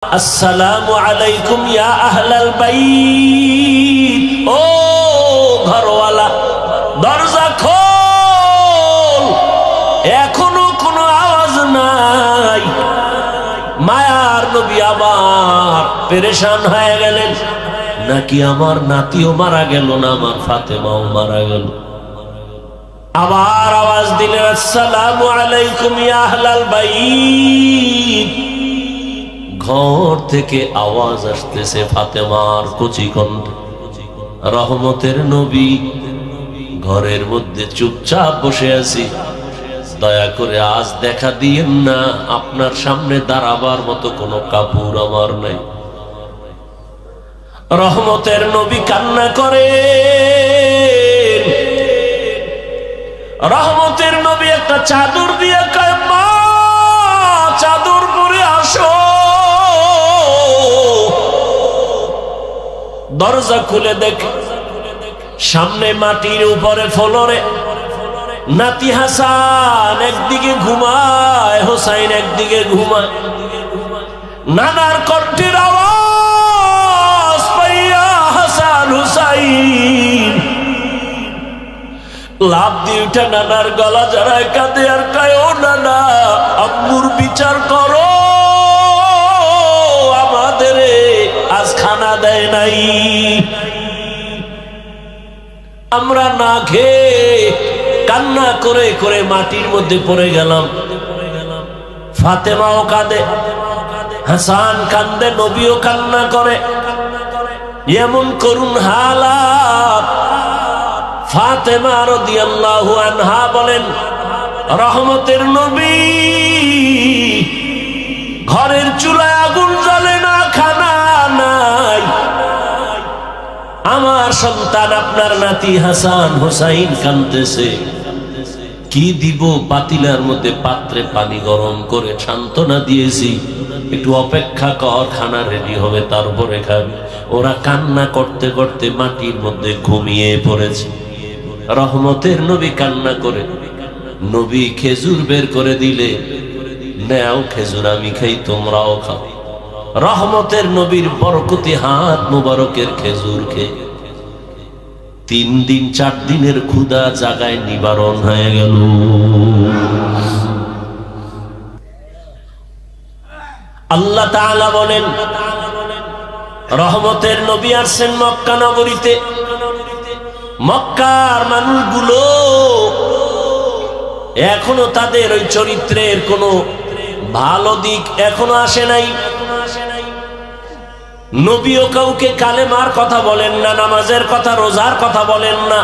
আসসালামু আলাইকুম ইয়া আহলাল বাইত। ও ঘরওয়ালা, দরজা খোল। এখনো কোনো আওয়াজ নাই। মায়ার নবী আবার পেরেশান হয়ে গেলেন, নাকি আমার নাতিও মারা গেল না, আমার ফাতেমাও মারা গেল। আবার আওয়াজ দিলেন, আসসালামু আলাইকুম ইয়া আহলাল বাইত। ঘর থেকে আওয়াজ আসতেছে ফাতেমার কচি কণ্ঠে। রহমতের নবী, ঘরের মধ্যে চুপচাপ বসে আছি, দয়া করে আজ দেখা দিয়েন না, আপনার সামনে দাঁড়াবার মতো কোনো কাপড় আমার নাই। রহমতের নবী কান্না করে। রহমতের নবী একটা চাদর দিয়ে কয়, মা চাদর পরে আসো। দরজা খুলে দেখে সামনে মাটির উপরে ফ্লোরে নাতি হাসান একদিকে ঘুমায়, হোসাইন একদিকে ঘুমায়। নানার কণ্ঠের আওয়াজ পাইয়া হাসান হুসাইন লাফ দিয়ে উঠে নানার গলা জড়ায় কাঁদে আর কয়, ও নানা, আম্মুর বিচার করো, আমাদের আজ খানা দেয় নাই, আমরা না খেয়ে কান্না করে করে মাটির মধ্যে পড়ে গেলাম। ফাতেমাও কাঁদে, হাসান কান্দে, নবীও কান্না করে। এমন করুণ হালাত। ফাতেমা রাদিয়াল্লাহু আনহা বলেন, রহমতের নবী, ঘরের চুলায় আগুন জ্বলে না, খানা নাই, আমার সন্তান আপনার নাতি হাসান হুসাইন কাঁদতেছে, কি দিব? পাতিলার মধ্যে পাত্রে পানি গরম করে সান্ত্বনা দিয়েছি, একটু অপেক্ষা কর, খানা রেডি হবে তারপরে খাবে। ওরা কান্না করতে করতে মাটির মধ্যে ঘুমিয়ে পড়েছে। রহমতের নবী কান্না করে, নবী খেজুর বের করে দিলে, নেও খেজুর, আমি খাই, তোমরাও খাও। রহমতের নবীর বরকতি হাত মুবারকের খেজুর খেয়ে 3 দিন 4 দিনের ক্ষুধা জাগায় নিবারণ হয়ে গেল। আল্লাহ তাআলা বলেন, রহমতের নবী আসছেন মক্কা নগরীতে। মক্কার মানুষগুলো এখনো তাদের ওই চরিত্রের কোনো ভালো দিক এখনো আসে নাই। নবীও কাউকে কালেমার কথা বলেন না, নামাজের কথা, রোজার কথা বলেন না।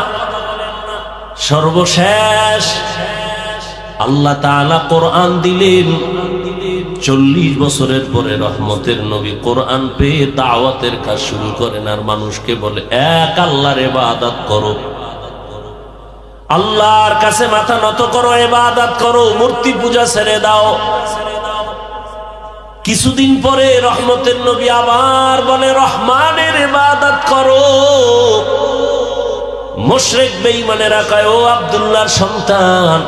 সর্বশেষ আল্লাহ তাআলা কোরআন দিলেন। 40 বছরের পরে রহমতের নবী কোরআন পেয়ে দাওয়াতের কাজ শুরু করেন, আর মানুষকে বলে, এক আল্লাহর ইবাদত করো, আল্লাহর কাছে মাথা নত করো, ইবাদত করো, মূর্তি পূজা ছেড়ে দাও। কিছুদিন পরে রহমতের নবী আবার বলে, রহমানের ইবাদত করো। মুশরিক বেঈমানেরা কয়, ও আব্দুল্লাহর সন্তান,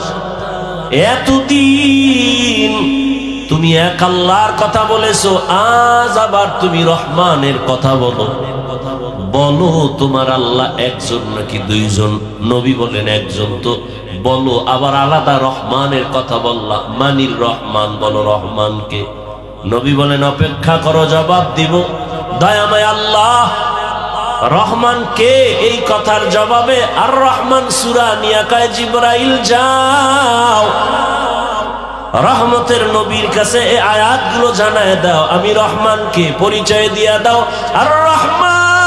এতদিন তুমি এক আল্লাহর কথা বলেছো, আজ আবার তুমি রহমানের কথা বলো। বলো তোমার আল্লাহ একজন নাকি 2 জন? নবী বলেন, একজন। তো বলো আবার আলাদা রহমানের কথা বললা, মানির রহমান, বলো রহমানকে। নবী বলেন, অপেক্ষা করো, জবাব দিব। দয়াময় আল্লাহ রহমান কে? এই কথার জবাবে আর রহমান সূরা নিয়ে কয়, জিবরাইল যাও রহমতের নবীর কাছে এই আয়াতগুলো জানায় দাও, আমি রহমানকে পরিচয় দিয়া দাও। আর রহমান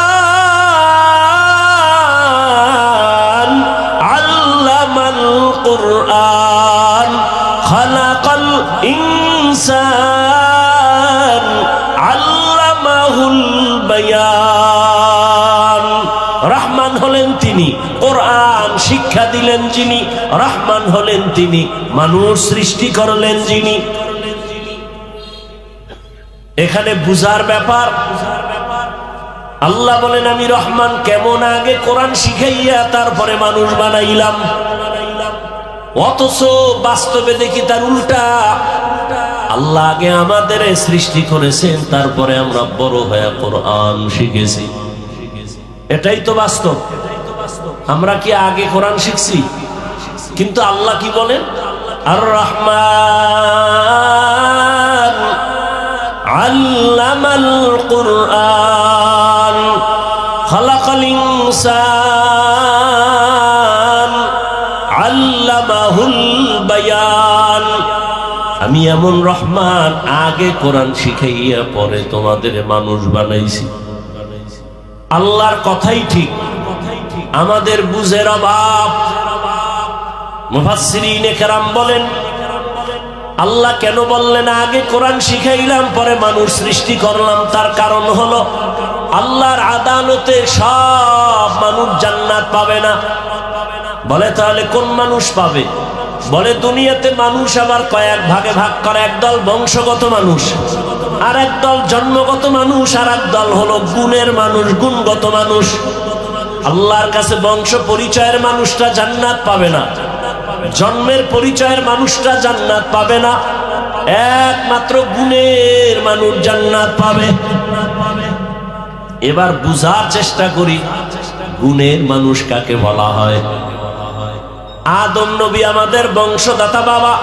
আল্লামাল কুরআন খালাকাল ইনসান আল্লামাহুল বায়ান। রহমান হলেন তিনি, কোরআন শিক্ষা দিলেন যিনি। রহমান হলেন তিনি, মানুষ সৃষ্টি করলেন যিনি। এখানে বুঝার ব্যাপার। আল্লাহ বলেন, আমি রহমান কেমন? আগে কোরআন শিখাইয়া তারপরে মানুষ বানাইলাম। অথচ বাস্তবে দেখি তার উল্টা। আল্লাহ আগে আমাদের সৃষ্টি করেছেন, তারপরে আমরা বড় হয়ে কোরআন শিখেছি। এটাই তো বাস্তব। আমরা কি আগে কোরআন শিখছি? কিন্তু আল্লাহ কি বলেন? আর রহমান আল্লামাল কুরআন খালাকাল ইনসান আল্লামাহুল বায়ান। আমি এমন রহমান, আগে কোরআন শিখাইয়া পরে তোমাদের মানুষ বানাইছি। আল্লাহর কথাই ঠিক, আমাদের বুঝের অভাব। মুফাসসিরিনে কেরাম বলেন, আল্লাহ কেন বললেন আগে কোরআন শিখাইলাম পরে মানুষ সৃষ্টি করলাম? তার কারণ হলো আল্লাহর আদালতে সব মানুষ জান্নাত পাবে না। বলে তাহলে কোন মানুষ পাবে? বলে দুনিয়াতে মানুষ আবার কয়েক ভাগে ভাগ করে, একদল বংশগত মানুষ, আর একদল জন্মগত মানুষ, আর একদল হলো গুণের মানুষ, গুণগত মানুষ। আল্লাহর কাছে বংশ পরিচয়ের মানুষটা জান্নাত পাবে না, জন্মের পরিচয়ের মানুষটা জান্নাত পাবে না, একমাত্র গুণের মানুষ জান্নাত পাবে। এবার বুঝার চেষ্টা করি গুণের মানুষ কাকে বলা হয়। আদম নবী আমাদের বংশদাতা বাবা,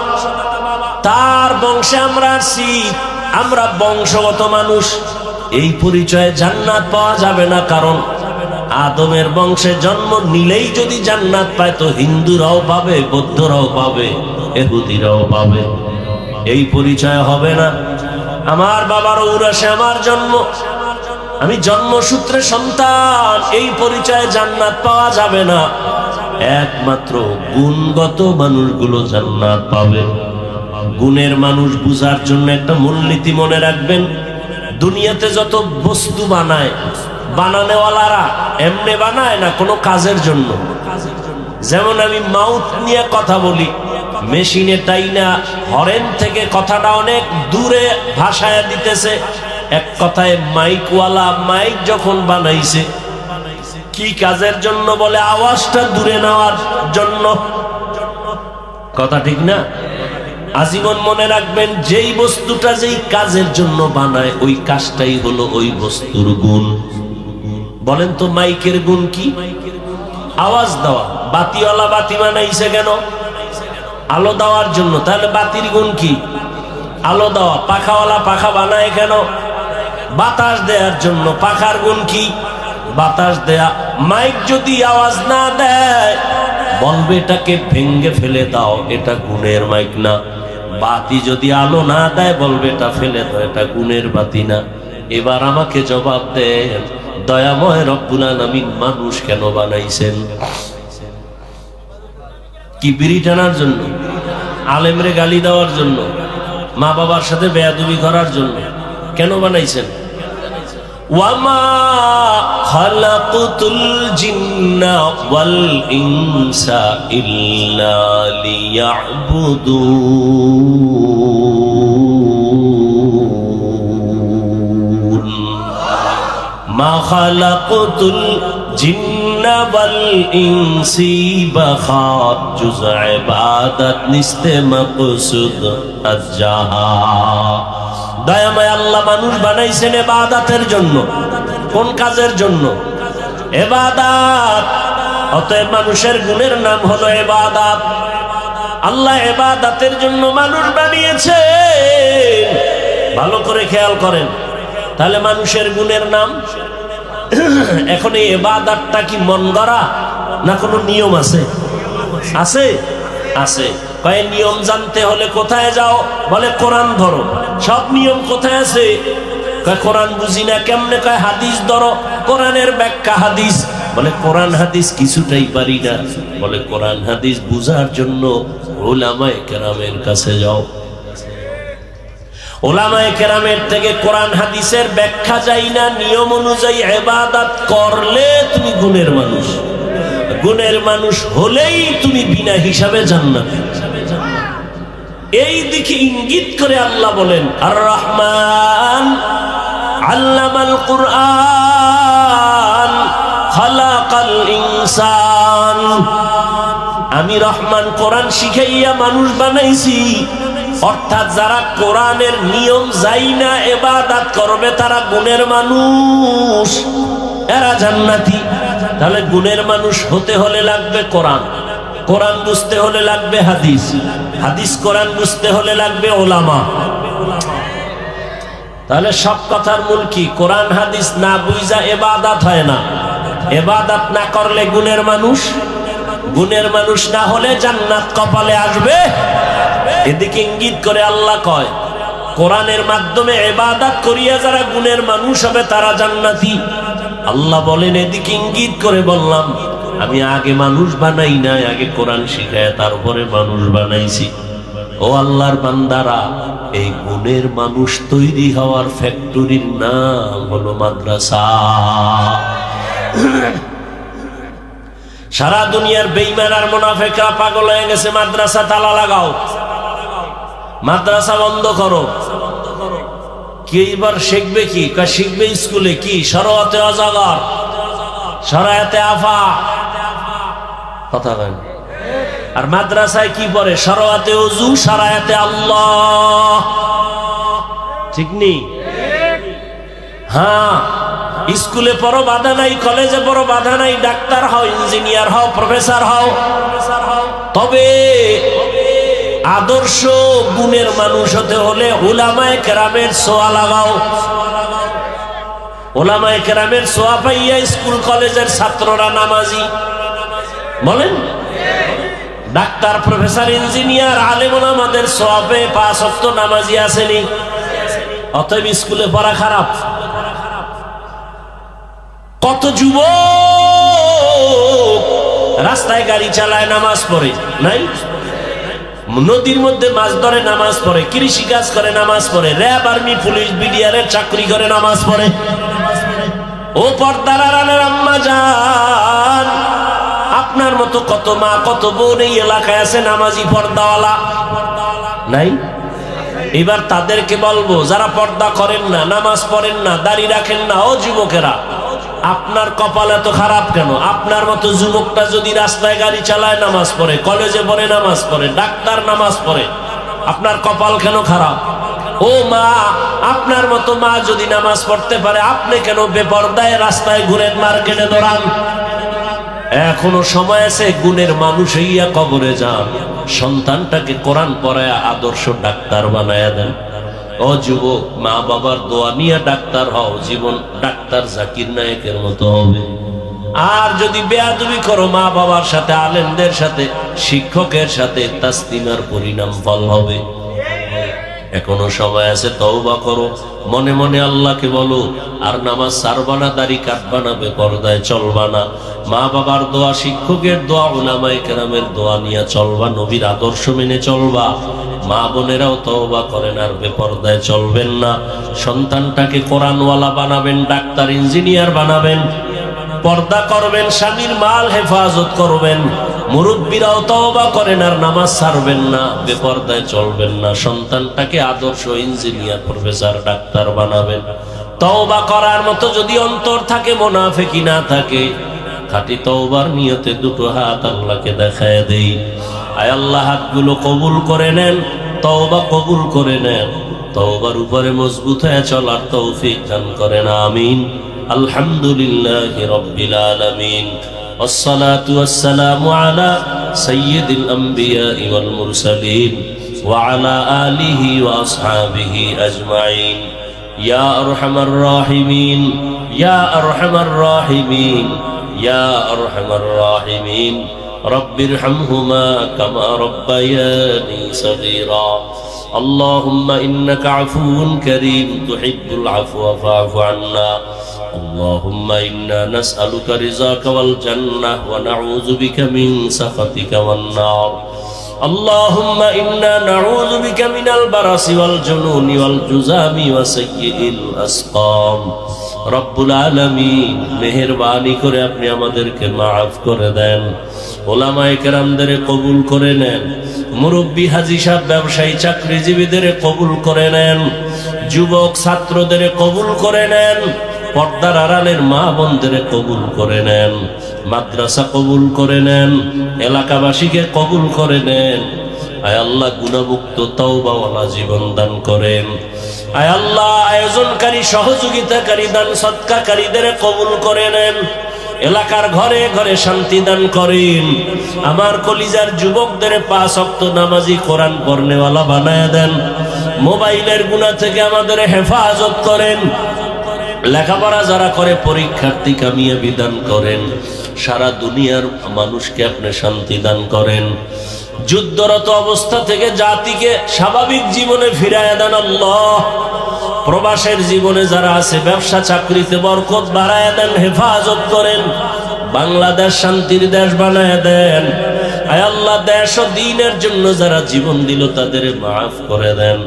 তার বংশে আমরা আছি, আমরা বংশগত মানুষ। এই পরিচয়ে জান্নাত পাওয়া যাবে না, কারণ আদমের বংশে জন্ম নিলেই যদি জান্নাত পায় তো হিন্দুরাও পাবে, বৌদ্ধরাও পাবে, ইহুদিরাও পাবে। এই পরিচয় হবে না। আমার বাবার ঔরাসে আমার জন্ম, আমি জন্মসূত্রে সন্তান, এই পরিচয়ে জান্নাত পাওয়া যাবে না। একমাত্র গুণগত মানুষগুলো জান্নাত পাবে। গুণের মানুষ বুঝার জন্য একটা মূলনীতি মনে রাখবেন, দুনিয়াতে যত বস্তু বানায়, বানানেওয়ালারা এমনি বানায় না, কোনো কাজের জন্য। যেমন আমি মাউথ নিয়ে কথা বলি, মেশিনে টাইনা হরেন থেকে কথাটা অনেক দূরে ভাষায় দিতেছে। এক কথায় মাইকওয়ালা মাইক যখন বানাইছে, কি কাজের জন্য? বলে আওয়াজটা দূরে নেওয়ার জন্য। কথা ঠিক না? আজীবন মনে রাখবেন, যেই বস্তুটা যেই কাজের জন্য বানায়, ওই কাজটাই হলো ওই বস্তুর গুণ। বলেন তো মাইকের গুণ কি? আওয়াজ দেওয়া। বাতিওয়ালা বাতি বানাইছে কেন? আলো দেওয়ার জন্য। তাহলে বাতির গুণ কি? আলো দেওয়া। পাখাওয়ালা পাখা বানায় কেন? বাতাস দেওয়ার জন্য। পাখার গুণ কি? বাতাস দেয়া। মাইক যদি আওয়াজ না দেয়, বলবে এটাকে ভেঙ্গে ফেলে দাও, এটা গুণের মাইক না। বাতি যদি আলো না দেয়, বলবে এটা ফেলে দাও, এটা গুণের বাতি না। এবার আমাকে জবাব দেন, দয়াময় রব্বুল আলামিন মানুষ কেন বানাইছেন? কি বিড়ি টানার জন্য? আলেমরে গালি দেওয়ার জন্য? মা বাবার সাথে বেয়াদবি করার জন্য? কেন বানাইছেন? ওয়ামা খালাকতুল জিন্না ওয়াল ইনসা ইল্লা লিয়াবুদুন। মা খালাকতুল জিন্না ওয়াল ইনসি বাখাত জুজ ইবাদত নিস্তে মাকসুদ আজহা। দয়াময় আল্লাহ মানুষ বানাইছেন ইবাদতের জন্য। কোন কাজের জন্য? ইবাদত। অতএব মানুষের গুণের নাম হলো ইবাদত। আল্লাহ ইবাদতের জন্য মানুষ বানিয়েছেন। ভালো করে খেয়াল করেন, তাহলে মানুষের গুণের নাম। এখন এই ইবাদতটা কি মন গড়া না কোনো নিয়ম আছে? আছে, আছে। কয় নিয়ম জানতে হলে কোথায় যাও? বলে কোরআন ধরো। সব নিয়ম কোথায় আছে? কয় কোরআন বুঝি না। কেমনে? কয় হাদিস ধরো, কোরআনের ব্যাখ্যা হাদিস। বলে কোরআন হাদিস কিছুটাই পারি না। বলে কোরআন হাদিস বুঝার জন্য উলামায়ে কেরামের কাছে যাও। উলামায়ে কেরামের থেকে কোরআন হাদিসের ব্যাখ্যা যাই না, নিয়ম অনুযায়ী ইবাদত করলে তুমি গুণের মানুষ। গুণের মানুষ হলেই তুমি বিনা হিসাবে জান্নাতে। এই দিকে ইঙ্গিত করে আল্লাহ বলেন, আর রহমান আল্লামাল কুরআন খালাকাল ইনসান। আমি রহমান কোরআন শিখাইয়া মানুষ বানাইছি। অর্থাৎ যারা কোরআনের নিয়ম যাই না ইবাদত করবে তারা গুণের মানুষ, এরা জান্নাতি। তাহলে গুণের মানুষ হতে হলে লাগবে কোরআন, কোরআন বুঝতে হলে লাগবে হাদিস, হাদিস কোরআন বুঝতে হলে লাগবে ওলামা। তাহলে সব কথার মূল কি? কোরআন হাদিস না বুঝা ইবাদত হয় না, ইবাদত না করলে গুণের মানুষ, গুণের মানুষ না হলে জান্নাত কপালে আসবে। এদিকে ইঙ্গিত করে আল্লাহ কয় কোরআনের মাধ্যমে ইবাদত করিয়া যারা গুণের মানুষ হবে তারা জান্নাতি। আল্লাহ বলেন এদিকে ইঙ্গিত করে বললাম আমি আগে মানুষ বানাই নাই, আগে কোরআন শিখায় তারপরে মানুষ বানাইছি। ও আল্লাহর বান্দারা, এই গুণের মানুষ তৈরি হওয়ার ফ্যাক্টরির নাম হলো মাদ্রাসা। সারা দুনিয়ার বেঈমান আর মুনাফিকরা পাগল হয়ে গেছে মাদ্রাসা তালা লাগাও, মাদ্রাসা বন্ধ করো। কি এবার শিখবে কি? শিখবে স্কুলে কি? শরআতে অজাগর, শরআতে আফা, কথা বলেন। আর মাদ্রাসায় কি পড়ে? শরআতে ওযু, শরআতে আল্লাহ, ঠিক নেই? হ্যাঁ, স্কুলে পড়ো বাধা নাই, কলেজে পড়ো বাধা নাই, ডাক্তার হও, ইঞ্জিনিয়ার হও, প্রফেসর হও, তবে আদর্শ গুণের মানুষ হতে হলে উলামায়ে কেরামের ছোঁয়া লাগাও। উলামায়ে কেরামের ছোঁয়া পাইয়া স্কুল কলেজের ছাত্ররা নামাজি বলেন। ডাক্তার, প্রফেসর, ইঞ্জিনিয়ার, আলেম ওলামাদের ছোঁয়া পেয়ে 5 ওয়াক্ত নামাজি আসেনি। অতএব স্কুলে পড়া খারাপ। কত যুবক রাস্তায় গাড়ি চালায় নামাজ পড়ে নাই, নদীর মধ্যে মাছ ধরে নামাজ পড়ে, কৃষি কাজ করে নামাজ পড়ে, র্যাব, আর্মি, পুলিশ, বিডিআরের চাকরি করে নামাজ পড়ে। ও পর্দার আড়ালের আম্মা জান, আপনার মতো কত মা কত বোন এই এলাকায় আছে নামাজি পর্দাওয়ালা নাই? এবার তাদেরকে বলবো যারা পর্দা করেন না, নামাজ পড়েন না, দাড়ি রাখেন না, ও যুবকেরা, আপনার কপাল এত খারাপ কেন? আপনার মতো যুবকটা যদি রাস্তায় গাড়ি চালায় নামাজ পড়ে, কলেজে পড়ে নামাজ পড়ে, ডাক্তার নামাজ পড়ে, আপনার কপাল কেন খারাপ? ও মা, আপনার মতো মা যদি নামাজ পড়তে পারে, আপনি কেন বেপরদায় রাস্তায় ঘুরেন, মার্কেটে দৌড়ান? এখনো সময় আছে, গুণের মানুষ হইয়া কবরে যান, সন্তানটাকে কোরআন পড়ায় আদর্শ ডাক্তার বানায়া দেন। ও যুবক, মা বাবার দোয়া নিয়ে ডাক্তার হও, জীবন ডাক্তার জাকির নায়েকের মতো হবে। আর যদি বেয়াদবি করো মা বাবার সাথে, আলেমদের সাথে, শিক্ষকের সাথে, তাসলিমার পরিণাম ফল হবে। এখনো সময় আছে, তওবা করো, মনে মনে আল্লাহকে বলো, আর নামাজ ছাড়বা না, দাড়ি কাটবা না, বেপরদায় চলবা না, মা বাবার দোয়া, শিক্ষকের দোয়া, উলামায়ে কেরামের দোয়া নিয়ে চলবা, নবীর আদর্শ মেনে চলবা। মা বোনেরাও তওবা করেন আর বেপরদায় চলবেন না। সন্তানটাকে কোরআনওয়ালা বানাবেন, ডাক্তার, ইঞ্জিনিয়ার বানাবেন, পর্দা করবেন, স্বামীর মাল হেফাজত করবেন। মুরব্বীরাও তওবা করেন আর নামাজ ছাড়বেন না, বেপরদায় চলবেন না। সন্তানটাকে আদর্শ ইঞ্জিনিয়ার, প্রফেসর, ডাক্তার বানাবেন। তওবা করার মতো যদি অন্তর থাকে, মুনাফিকি না থাকে, খাঁটি তওবার নিয়তে দুটো হাত আল্লাহকে দেখায় দেই। আয় আল্লাহ, হাতগুলো কবুল করে নেন, তওবা কবুল করে নেন, তওবার উপরে মজবুত হয়ে চলার তৌফিক দান করেন, আমিন। আলহামদুলিল্লাহি রাব্বিল আলামিন, ওয়াসসালাতু ওয়াসসালামু আলা সাইয়্যিদিল আমবিয়াই ওয়াল মুরসালিন ওয়া আলা আলিহি ওয়া আসহাবিহি আজমাইন। ইয়া আরহামার রাহিমিন, ইয়া আরহামার রাহিমিন, ইয়া আরহামার রাহিমিন। রব্বিরহামহুমা কামা রব্বায়ানি সগীরা। اللهم إنك عفو كريم تحب العفو فاعف عنا. اللهم إنا نسألك رضاك والجنة ونعوذ بك من سخطك والنار. اللهم إنا نعوذ بك من البرص والجنون والجذام وسيء الأسقام. রব্বুল আলামিন, মেহেরবানি করে আপনি আমাদেরকে মাফ করে দেন, ওলামায়ে কেরামদের কবুল করে নেন, মুরব্বী, হাজী সাহেব, ব্যবসায়ী, চাকরিজীবীদের কবুল করে নেন, যুবক ছাত্রদের কবুল করে নেন, পর্দার আড়ালের মা বোনদের কবুল করে নেন, মাদ্রাসা কবুল করে নেন, এলাকাবাসীকে কবুল করে নেন। আয় আল্লাহ গুনাহমুক্ত তওবাওয়ালা জীবন দান করেন। আয় আল্লাহ আয়োজনকারী সহযোগিতাকারী দান সদকাকারীদের কবুল করে নেন। এলাকার ঘরে ঘরে শান্তি দান করেন। আমার কলিজার যুবকদের 5 ওয়াক্ত নামাজি কোরআন পড়নেওয়ালা বানায় দেন। মোবাইলের গুনাহ থেকে আমাদের হেফাজত করেন। লেখাপড়া যারা করে পরীক্ষার্থী কামিয়াবি দান করেন। সারা দুনিয়ার মানুষকে আপনি শান্তি দান করেন। যুদ্ধরত অবস্থা থেকে জাতিকে স্বাভাবিক জীবনে ফিরায় দেন আল্লাহ। প্রবাসের জীবনে যারা আছে ব্যবসা চাকরিতে বরকত বাড়ায় দেন, হেফাজত করেন। বাংলাদেশ শান্তির দেশ বানায় দেন। আয় আল্লাহ দেশ ও দ্বীনের জন্য যারা জীবন দিল তাদের মাফ করে দেন।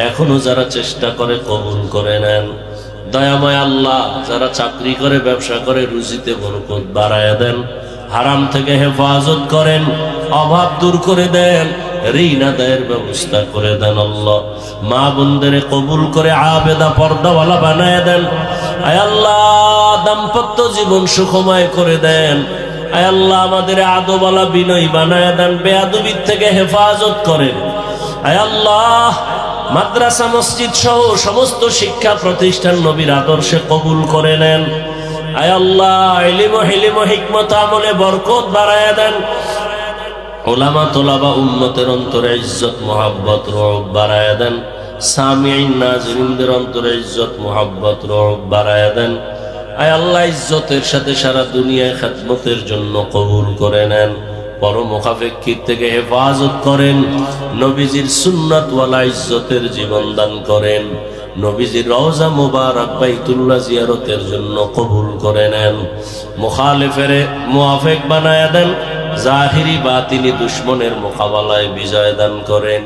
এখনো যারা চেষ্টা করে কবুল করে নেন। দয়াময় আল্লাহ যারা চাকরি করে ব্যবসা করে রুজিতে বরকত বাড়ায় দেন। হারাম থেকে হেফাজত করেন, অভাব দূর করে দেন, ঋণ আদায়ের ব্যবস্থা করে দেন আল্লাহ। মা বোনদের কবুল করে আবেদা পর্দাওয়ালা বানায় দেন। আয় আল্লাহ দাম্পত্য জীবন সুখময় করে দেন। আয় আল্লাহ আমাদের আদবওয়ালা বিনয় বানায় দেন, বেয়াদবির থেকে হেফাজত করেন। আয় আল্লাহ মাদ্রাসা মসজিদ সহ সমস্ত শিক্ষা প্রতিষ্ঠান নবীর আদর্শে কবুল করে নেন। আয় আল্লাহ ইলম ও হিলম ও হিকমত আমলে বরকত বাড়ায় দেন। উলামা তোলাবা উম্মতের অন্তরে ইজ্জত মুহাব্বত রূহ বাড়ায় দেন। সামিঈন নাযিরিনদের অন্তরে ইজ্জত মুহাব্বত রূহ বাড়ায় দেন। আয় আল্লাহ ইজ্জতের সাথে সারা দুনিয়ায় খেদমতের জন্য কবুল করে নেন। পরমুখাপেক্ষির থেকে হেফাজত করেন। নবীজির সুন্নাতওয়ালা ইজ্জতের জীবন দান করেন। নবীজির রওজা মুবারক বাইতুল্লাহ জিয়ারতের জন্য কবুল করে নেন। মুখালিফের মুওয়াফিক বানায় দেন। জাহিরি বাতিনি দুশমনের মোকাবেলায় বিজয় দান করেন।